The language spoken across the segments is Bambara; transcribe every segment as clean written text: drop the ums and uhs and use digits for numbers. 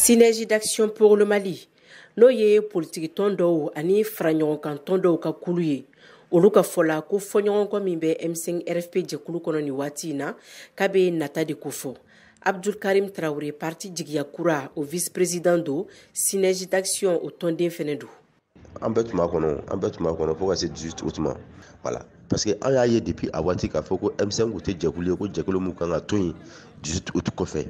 Synergie d'action pour le Mali. No ye politique tondo ani frañon kan tondo ka kuluye. Olu ka fola ko foñon ko min be M5 RFP je kulu kono ni wati na kabe nata de kofo. Abdul Karim Traoré parti jigiya kura au vice-président do Synergie d'action au tonde fenedou. En fait ma kono faut que c'est juste autrement. Voilà. Parce que on a eu depuis à wati ka foko M5 gote jekulu ko jekulu mu kan atoyi 18 août ko fait.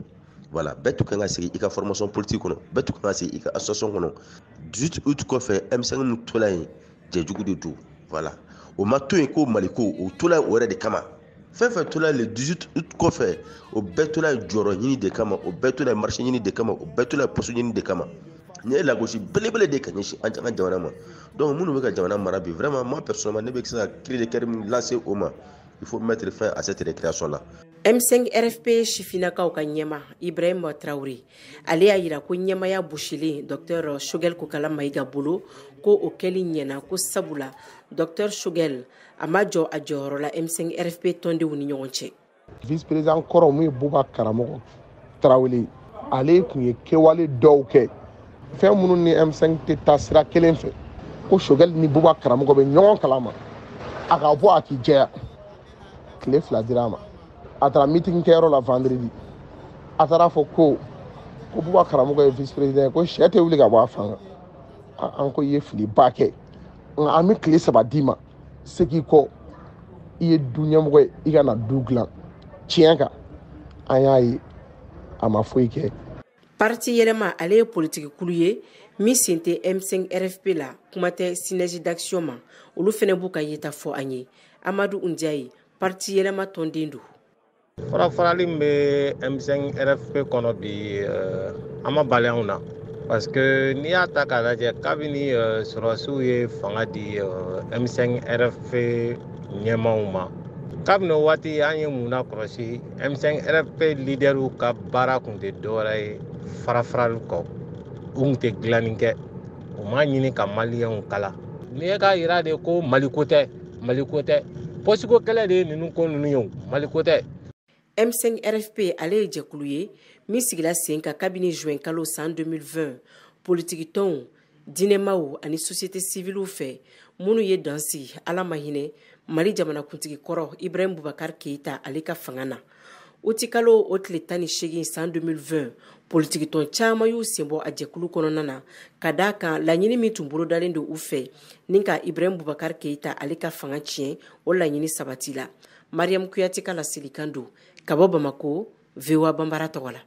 Voilà, betu kanga sigi ika formation politique kono, betu kanga sigi ika association kono. 18 août ko fait M5 mutula yin jejugu de tout. Voilà. O mato ko maliko o tula o de kama. Fait tula le 18 août ko fait o betula joro yini de kama, o betula marché yini de kama, o betula poso yini de kama. Ni la gauche belebele de kanyishi anja jawana ma. Donc munu be ka jawana marabi vraiment moi personnellement ne be que ça créer des termes lancés au ma. Il faut mettre fin à cette récréation là. M5 RFP Shifinaka Okanyema, Ibrahim Traoré. Ale ayira ko nyema ya bushile Dr Shogel Kokala Maiga Bolo ko okeli nyena ko sabula Dr Shogel amajo ajoro la M5 RFP tonde woni nyonche. Vice-président Koro mu Buba Karamo Traoré ale kunye kewale dowke. Fe munu ni M5 te tasira kelen fe. Ko Shogel ni Buba Karamo be nyon kalama. Aka vo akije. Clé fladirama. Atara meeting kero la vendredi atara foko ko buba karamugo vice-président ko chete wuli ga ba fanga anko ye fili bake ami clé saba dima seki ko ye dunya mo iga na duglan tienga ayayi ama foike parti yelema ale politique kuluye mi sente M5 RFP la kumate synergie d'action ma olu fene buka yeta fo anye Amadou Undiaye parti yelema tondindu. Farali be M5 RFP kono bi ama balianw na parce que ni y'a ta k'a lajɛ kabini sɔrɔsiw ye fanga di M5 RFP ɲɛmaaw ma kabini o waati an ye mun na kɔlɔsi M5 RFP leaderw ka baara kun tɛ dɔwɛrɛ ye farafarali kɔ u kun tɛ dilanni kɛ u m'a ɲini ka maliyɛnw kala ni ye k'a yira de ko maliko tɛ posiko kɛlɛ de ye ninnu ko ninnu ye maliko tɛ. M5 RFP ale jekuluye mi sigila senka kabini juin kalo san 2020 politique ton dinemaw ani société civile fait munu ye dansi ala mahine Mali jamana kuntigi kɔrɔ Ibrahim Boubacar Keita ale ka fangana uti kalo o tile 18 san 2020 politique ton caman y'u senbɔ a jɛkulu kɔnɔna na ka d'a kan laɲini min tun bolodalen do u fɛ ni ka Ibrahim Boubacar Keita ale ka fanga tiɲɛ o laɲini sabati la Mariam Kuyate ka laselikan do Kabo Bamako, VOA Bambara Tawala.